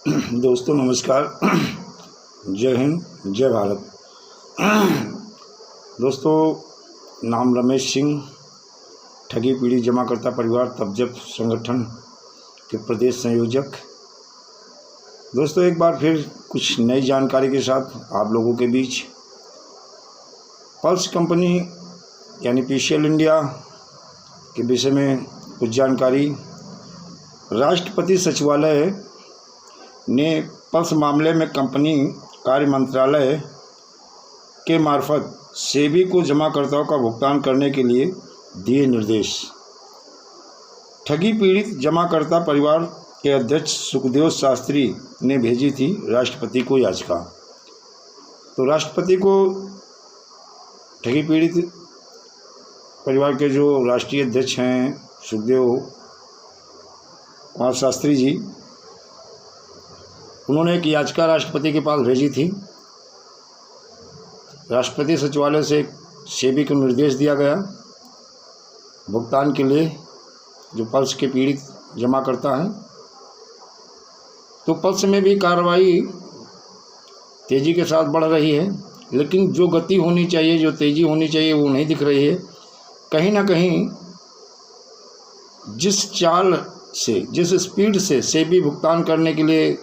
दोस्तों नमस्कार। जय हिंद, जय भारत। दोस्तों, नाम रमेश सिंह, ठगी पीड़ित जमाकर्ता परिवार तबजब संगठन के प्रदेश संयोजक। दोस्तों, एक बार फिर कुछ नई जानकारी के साथ आप लोगों के बीच पल्स कंपनी यानी पीसीएल इंडिया के विषय में कुछ जानकारी। राष्ट्रपति सचिवालय ने पल्स मामले में कंपनी कार्य मंत्रालय के मार्फत सेबी को जमाकर्ताओं का भुगतान करने के लिए दिए निर्देश। ठगी पीड़ित जमाकर्ता परिवार के अध्यक्ष सुखदेव शास्त्री ने भेजी थी राष्ट्रपति को याचिका। तो राष्ट्रपति को ठगी पीड़ित परिवार के जो राष्ट्रीय अध्यक्ष हैं सुखदेव कुमार शास्त्री जी, उन्होंने एक याचिका राष्ट्रपति के पास भेजी थी। राष्ट्रपति सचिवालय से सेबी को निर्देश दिया गया भुगतान के लिए जो पल्स के पीड़ित जमाकर्ता हैं। तो पल्स में भी कार्रवाई तेज़ी के साथ बढ़ रही है, लेकिन जो गति होनी चाहिए, जो तेज़ी होनी चाहिए, वो नहीं दिख रही है। कहीं ना कहीं जिस चाल से, जिस स्पीड से सेबी भुगतान करने के लिए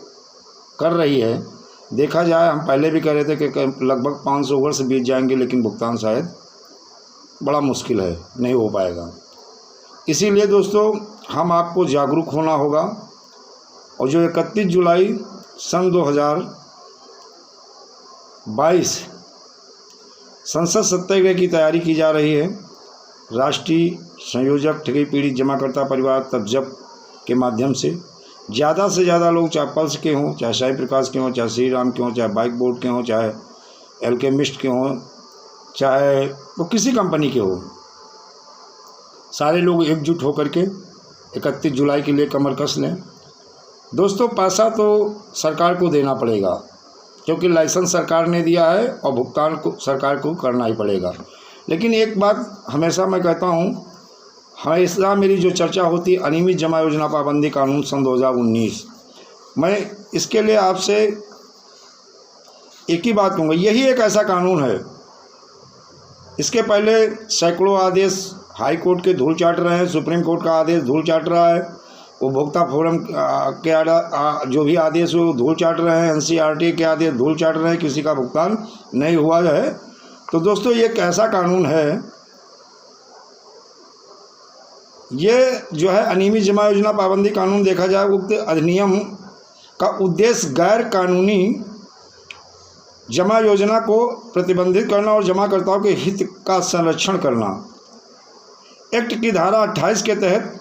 कर रही है, देखा जाए, हम पहले भी कह रहे थे कि लगभग 500 वर्ष बीत जाएंगे, लेकिन भुगतान शायद बड़ा मुश्किल है, नहीं हो पाएगा। इसीलिए दोस्तों, हम आपको जागरूक होना होगा। और जो 31 जुलाई सन 2022 संसद सत्याग्रह की तैयारी की जा रही है, राष्ट्रीय संयोजक ठगी पीड़ित जमाकर्ता परिवार तबजब के माध्यम से ज़्यादा से ज़्यादा लोग, चाहे पल्स के हों, चाहे साई प्रकाश के हों, चाहे श्री राम के हों, चाहे बाइक बोर्ड के हों, चाहे एल्केमिस्ट के हों, चाहे वो किसी कंपनी के हों, सारे लोग एकजुट होकर के 31 जुलाई के लिए कमर कस लें। दोस्तों, पैसा तो सरकार को देना पड़ेगा, क्योंकि लाइसेंस सरकार ने दिया है और भुगतान को सरकार को करना ही पड़ेगा। लेकिन एक बात हमेशा मैं कहता हूँ, हमेशा मेरी जो चर्चा होती है अनियमित जमा योजना पाबंदी कानून सन 2019, मैं इसके लिए आपसे एक ही बात कहूँगा, यही एक ऐसा कानून है। इसके पहले सैकड़ों आदेश हाई कोर्ट के धूल चाट रहे हैं, सुप्रीम कोर्ट का आदेश धूल चाट रहा है, उपभोक्ता फोरम के जो भी आदेश वो धूल चाट रहे हैं, एनसीईआरटी के आदेश धूल चाट रहे हैं, किसी का भुगतान नहीं हुआ है। तो दोस्तों, ये एक ऐसा कानून है, ये जो है अनियमित जमा योजना पाबंदी कानून, देखा जाए उक्त अधिनियम का उद्देश्य गैर कानूनी जमा योजना को प्रतिबंधित करना और जमाकर्ताओं के हित का संरक्षण करना। एक्ट की धारा 28 के तहत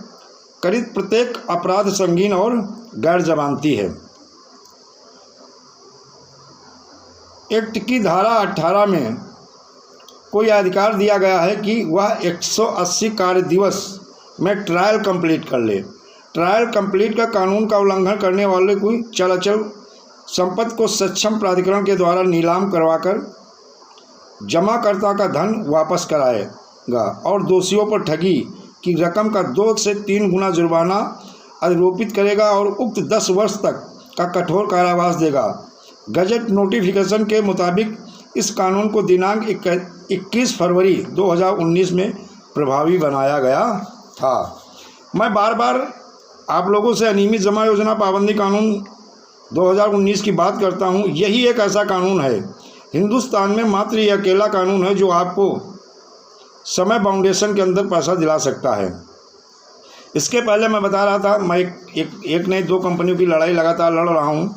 कथित प्रत्येक अपराध संगीन और गैर जमानती है। एक्ट की धारा 18 में कोई अधिकार दिया गया है कि वह 180 कार्य दिवस में ट्रायल कंप्लीट कर ले। ट्रायल कंप्लीट का कानून का उल्लंघन करने वाले कोई चल संपत्ति को सक्षम प्राधिकरण के द्वारा नीलाम करवाकर जमाकर्ता का धन वापस कराएगा और दोषियों पर ठगी की रकम का 2 से 3 गुना जुर्माना आरोपित करेगा और उक्त 10 वर्ष तक का कठोर कारावास देगा। गजट नोटिफिकेशन के मुताबिक इस कानून को दिनांक 21 फरवरी 2019 में प्रभावी बनाया गया था। मैं बार बार आप लोगों से अनियमित जमा योजना पाबंदी कानून 2019 की बात करता हूं। यही एक ऐसा कानून है, हिंदुस्तान में मात्र ये अकेला कानून है जो आपको समय बाउंडेशन के अंदर पैसा दिला सकता है। इसके पहले मैं बता रहा था, मैं एक नहीं 2 कंपनियों की लड़ाई लगातार लड़ रहा हूँ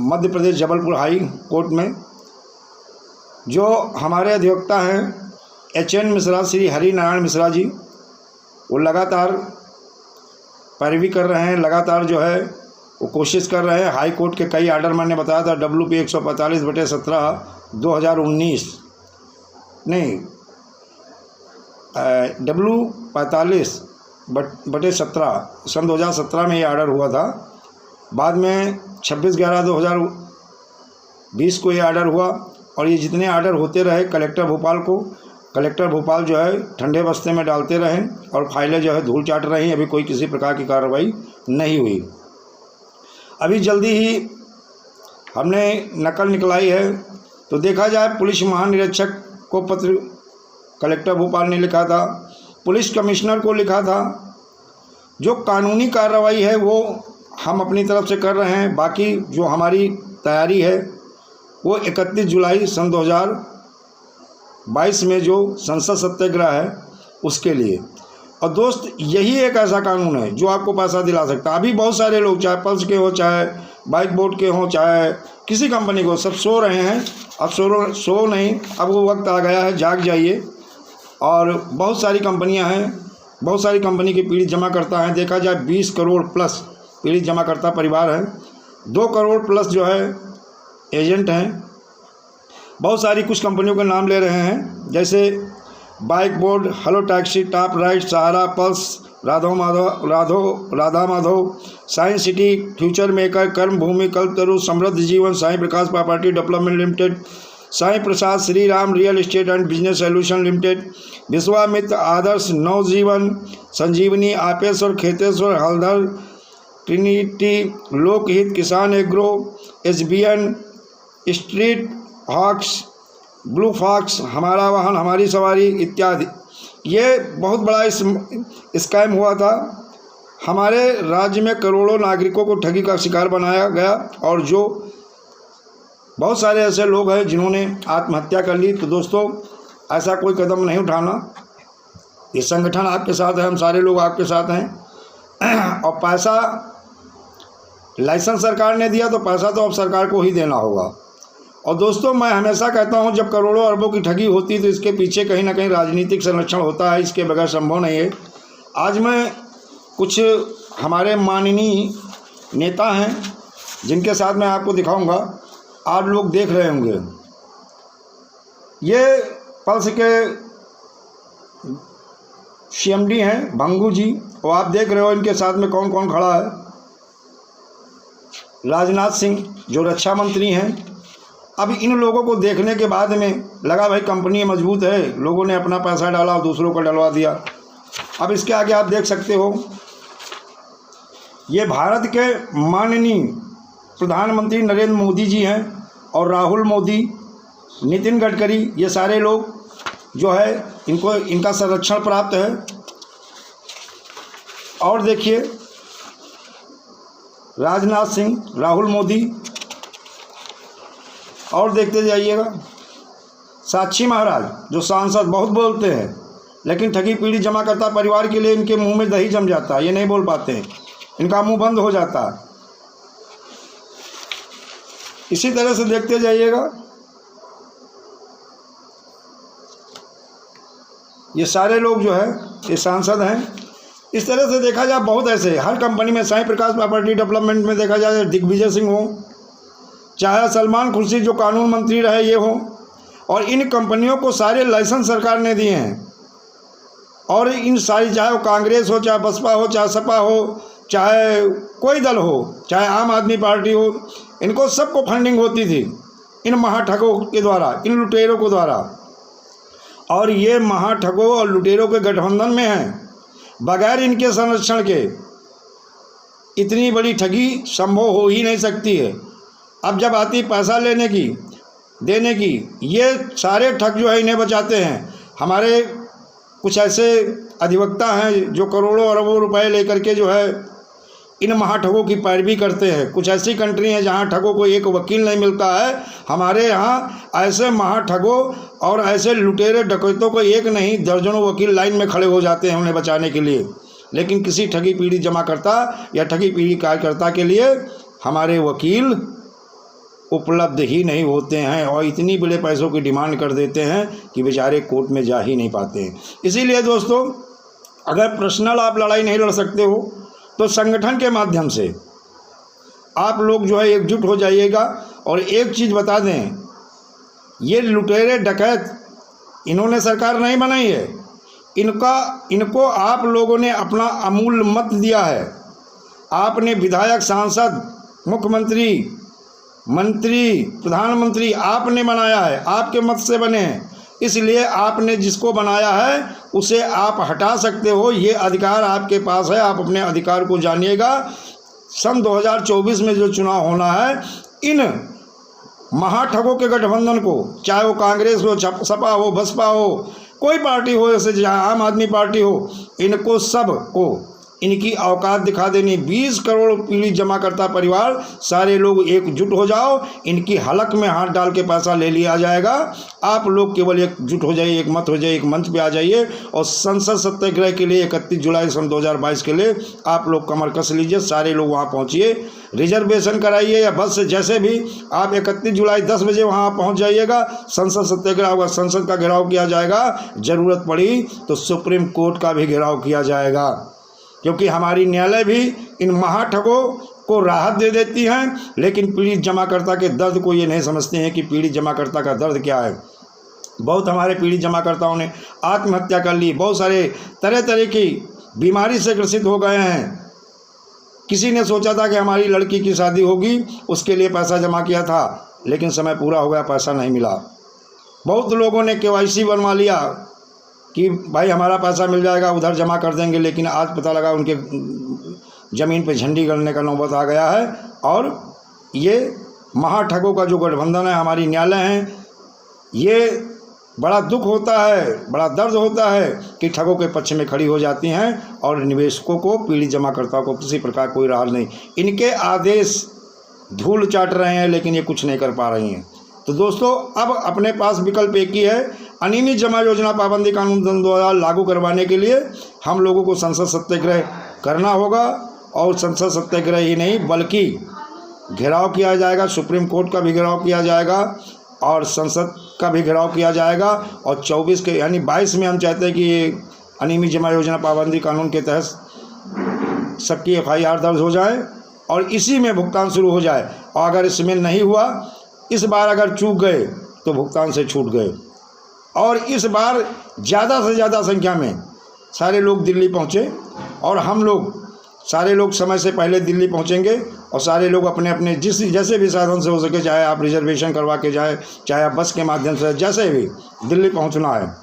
मध्य प्रदेश जबलपुर हाई कोर्ट में। जो हमारे अधिवक्ता हैं HN मिश्रा, श्री हरि नारायण मिश्रा जी, वो लगातार पैरवी कर रहे हैं, लगातार जो है वो कोशिश कर रहे हैं। हाई कोर्ट के कई आर्डर मैंने बताया था, WP 145/17 2019 नहीं W45/17 सन 2017 में ये आर्डर हुआ था। बाद में 26/11/2020 को ये आर्डर हुआ और ये जितने आर्डर होते रहे कलेक्टर भोपाल जो है ठंडे बस्ते में डालते रहे और फाइलें जो है धूल चाट रही। अभी कोई किसी प्रकार की कार्रवाई नहीं हुई। अभी जल्दी ही हमने नकल निकलाई है। तो देखा जाए, पुलिस महानिरीक्षक को पत्र कलेक्टर भोपाल ने लिखा था, पुलिस कमिश्नर को लिखा था। जो कानूनी कार्रवाई है वो हम अपनी तरफ से कर रहे हैं। बाकी जो हमारी तैयारी है वो 31 जुलाई सन 2022 में जो संसद सत्याग्रह है उसके लिए। और दोस्त, यही एक ऐसा कानून है जो आपको पैसा दिला सकता है। अभी बहुत सारे लोग, चाहे पल्स के हो, चाहे बाइक बोर्ड के हों, चाहे किसी कंपनी को, सब सो रहे हैं। अब सो नहीं, अब वो वक्त आ गया है, जाग जाइए। और बहुत सारी कंपनियां हैं, बहुत सारी कंपनी के पीड़ित जमा करता है। देखा जाए 20 करोड़ प्लस पीड़ित जमा करता परिवार है, 2 करोड़ प्लस जो है एजेंट हैं। बहुत सारी कुछ कंपनियों के नाम ले रहे हैं, जैसे bike board, hello taxi, top ride, Sahara, pulse, Radha Madhav, science city, future maker, Karma Bhoomi, Kalpataru, Samriddh Jeevan, Sai Prakash property development limited, Sai Prasad, Shri Ram real estate and business solution limited, Vishwamitra, Adarsh, Navjeevan, Sanjeevani, Apeshwar, Kheteshwar, Haldhar, trinity, Lokhit, Kisan agro, SBN, street hawks, blue fox, हमारा वाहन हमारी सवारी इत्यादि। ये बहुत बड़ा स्कैम हुआ था। हमारे राज्य में करोड़ों नागरिकों को ठगी का शिकार बनाया गया, और जो बहुत सारे ऐसे लोग हैं जिन्होंने आत्महत्या कर ली। तो दोस्तों, ऐसा कोई कदम नहीं उठाना। ये संगठन आपके साथ है, हम सारे लोग आपके साथ हैं। और पैसा लाइसेंस सरकार ने दिया, तो पैसा तो अब सरकार को ही देना होगा। और दोस्तों, मैं हमेशा कहता हूं, जब करोड़ों अरबों की ठगी होती तो इसके पीछे कहीं ना कहीं राजनीतिक संरक्षण होता है, इसके बगैर संभव नहीं है। आज मैं कुछ हमारे माननीय नेता हैं जिनके साथ मैं आपको दिखाऊंगा, आप लोग देख रहे होंगे। ये पल्स के CMD हैं भंगू जी, और आप देख रहे हो इनके साथ में कौन कौन खड़ा है। राजनाथ सिंह जो रक्षा मंत्री हैं। अब इन लोगों को देखने के बाद में लगा भाई कंपनी मजबूत है, लोगों ने अपना पैसा डाला, दूसरों को डलवा दिया। अब इसके आगे आप देख सकते हो, ये भारत के माननीय प्रधानमंत्री नरेंद्र मोदी जी हैं, और राहुल मोदी, नितिन गडकरी, ये सारे लोग जो है इनका संरक्षण प्राप्त है। और देखिए, राजनाथ सिंह, राहुल मोदी, और देखते जाइएगा, साक्षी महाराज जो सांसद बहुत बोलते हैं, लेकिन ठगी पीढ़ी जमा करता परिवार के लिए इनके मुंह में दही जम जाता है, ये नहीं बोल पाते हैं, इनका मुंह बंद हो जाता है। इसी तरह से देखते जाइएगा, ये सारे लोग जो है ये सांसद हैं। इस तरह से देखा जाए बहुत ऐसे हर कंपनी में, साईं प्रकाश प्रॉपर्टी डेवलपमेंट में देखा जाए दिग्विजय सिंह हो, चाहे सलमान खुर्शीद जो कानून मंत्री रहे ये हो, और इन कंपनियों को सारे लाइसेंस सरकार ने दिए हैं। और इन सारी, चाहे वो कांग्रेस हो, चाहे बसपा हो, चाहे सपा हो, चाहे कोई दल हो, चाहे आम आदमी पार्टी हो, इनको सबको फंडिंग होती थी इन महाठगों के द्वारा, इन लुटेरों के द्वारा। और ये महाठगों और लुटेरों के गठबंधन में हैं। बगैर इनके संरक्षण के इतनी बड़ी ठगी संभव हो ही नहीं सकती है। अब जब आती पैसा लेने की, देने की, ये सारे ठग जो है इन्हें बचाते हैं। हमारे कुछ ऐसे अधिवक्ता हैं जो करोड़ों अरबों रुपए लेकर के जो है इन महाठगों की पैरवी करते हैं। कुछ ऐसी कंट्री हैं जहां ठगों को एक वकील नहीं मिलता है। हमारे यहाँ ऐसे महाठगों और ऐसे लुटेरे डकैतों को एक नहीं दर्जनों वकील लाइन में खड़े हो जाते हैं उन्हें बचाने के लिए। लेकिन किसी ठगी पीढ़ी जमा करता या ठगी पीढ़ी कार्यकर्ता के लिए हमारे वकील उपलब्ध ही नहीं होते हैं, और इतनी बड़े पैसों की डिमांड कर देते हैं कि बेचारे कोर्ट में जा ही नहीं पाते हैं। इसीलिए दोस्तों, अगर पर्सनल आप लड़ाई नहीं लड़ सकते हो तो संगठन के माध्यम से आप लोग जो है एकजुट हो जाइएगा। और एक चीज़ बता दें, ये लुटेरे डकैत इन्होंने सरकार नहीं बनाई है, इनको आप लोगों ने अपना अमूल्य मत दिया है। आपने विधायक, सांसद, मुख्यमंत्री, मंत्री, प्रधानमंत्री आपने बनाया है, आपके मत से बने हैं। इसलिए आपने जिसको बनाया है उसे आप हटा सकते हो, ये अधिकार आपके पास है। आप अपने अधिकार को जानिएगा। सन 2024 में जो चुनाव होना है, इन महाठगों के गठबंधन को, चाहे वो कांग्रेस हो, सपा हो, बसपा हो, कोई पार्टी हो, जैसे आम आदमी पार्टी हो, इनको सब को इनकी औकात दिखा देनी। 20 करोड़ पीढ़ी जमा करता परिवार, सारे लोग एकजुट हो जाओ, इनकी हलक में हाथ डाल के पैसा ले लिया जाएगा। आप लोग केवल एकजुट हो जाइए, एक मत हो जाइए, एक मंच पे आ जाइए और संसद सत्याग्रह के लिए 31 जुलाई सन 2022 के लिए आप लोग कमर कस लीजिए, सारे लोग वहाँ पहुँचिए, रिजर्वेशन कराइए या बस से, जैसे भी आप 31 जुलाई 10 बजे वहाँ पहुँच जाइएगा। संसद सत्याग्रह होगा, संसद का घेराव किया जाएगा, ज़रूरत पड़ी तो सुप्रीम कोर्ट का भी घेराव किया जाएगा, क्योंकि हमारी न्यायालय भी इन महाठगों को राहत दे देती हैं, लेकिन पीड़ित जमाकर्ता के दर्द को ये नहीं समझते हैं कि पीड़ित जमाकर्ता का दर्द क्या है। बहुत हमारे पीड़ित जमाकर्ताओं ने आत्महत्या कर ली, बहुत सारे तरह तरह की बीमारी से ग्रसित हो गए हैं। किसी ने सोचा था कि हमारी लड़की की शादी होगी, उसके लिए पैसा जमा किया था, लेकिन समय पूरा हो गया, पैसा नहीं मिला। बहुत लोगों ने KYC बनवा लिया कि भाई हमारा पैसा मिल जाएगा, उधर जमा कर देंगे, लेकिन आज पता लगा उनके ज़मीन पे झंडी गड़ने का नौबत आ गया है। और ये महाठगों का जो गठबंधन है, हमारी न्यायालय हैं, ये बड़ा दुख होता है, बड़ा दर्द होता है कि ठगों के पक्ष में खड़ी हो जाती हैं और निवेशकों को, पीड़ित जमाकर्ताओं को किसी प्रकार कोई राहत नहीं। इनके आदेश धूल चाट रहे हैं, लेकिन ये कुछ नहीं कर पा रही हैं। तो दोस्तों, अब अपने पास विकल्प एक ही है, अनियमित जमा योजना पाबंदी कानून 2000 लागू करवाने के लिए हम लोगों को संसद सत्याग्रह करना होगा। और संसद सत्याग्रह ही नहीं, बल्कि घेराव किया जाएगा, सुप्रीम कोर्ट का भी घेराव किया जाएगा और संसद का भी घेराव किया जाएगा। और 24 के यानी 22 में हम चाहते हैं कि ये अनियमित जमा योजना पाबंदी कानून के तहत सबकी FIR दर्ज हो जाए और इसी में भुगतान शुरू हो जाए। और अगर इसमें नहीं हुआ, इस बार अगर चूक गए तो भुगतान से छूट गए। और इस बार ज़्यादा से ज़्यादा संख्या में सारे लोग दिल्ली पहुँचे और हम लोग सारे लोग समय से पहले दिल्ली पहुँचेंगे और सारे लोग अपने अपने जैसे भी साधन से हो सके, चाहे आप रिजर्वेशन करवा के जाए, चाहे आप बस के माध्यम से, जैसे भी दिल्ली पहुँचना है।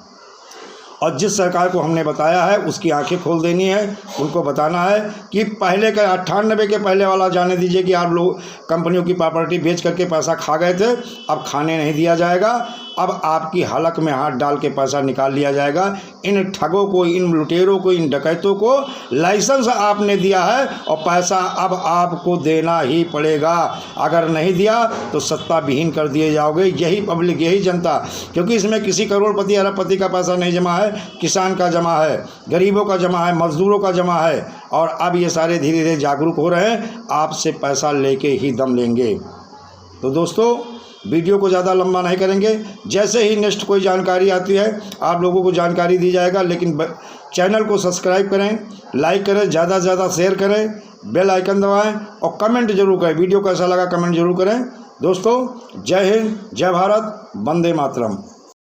और जिस सरकार को हमने बताया है उसकी आंखें खोल देनी है, उनको बताना है कि पहले का 98 के पहले वाला जाने दीजिए कि आप लोग कंपनियों की प्रॉपर्टी बेच करके पैसा खा गए थे, अब खाने नहीं दिया जाएगा। अब आपकी हलक में हाथ डाल के पैसा निकाल लिया जाएगा। इन ठगों को, इन लुटेरों को, इन डकैतों को लाइसेंस आपने दिया है और पैसा अब आपको देना ही पड़ेगा। अगर नहीं दिया तो सत्ता विहीन कर दिए जाओगे। यही पब्लिक, यही जनता, क्योंकि इसमें किसी करोड़पति अरबपति का पैसा नहीं जमा है, किसान का जमा है, गरीबों का जमा है, मजदूरों का जमा है। और अब ये सारे धीरे धीरे जागरूक हो रहे हैं, आपसे पैसा लेके ही दम लेंगे। तो दोस्तों, वीडियो को ज़्यादा लंबा नहीं करेंगे, जैसे ही नेक्स्ट कोई जानकारी आती है आप लोगों को जानकारी दी जाएगा। लेकिन चैनल को सब्सक्राइब करें, लाइक करें, ज़्यादा से ज़्यादा शेयर करें, बेल आइकन दबाएं और कमेंट जरूर करें। वीडियो कैसा लगा कमेंट जरूर करें। दोस्तों, जय हिंद, जय भारत, वंदे मातरम।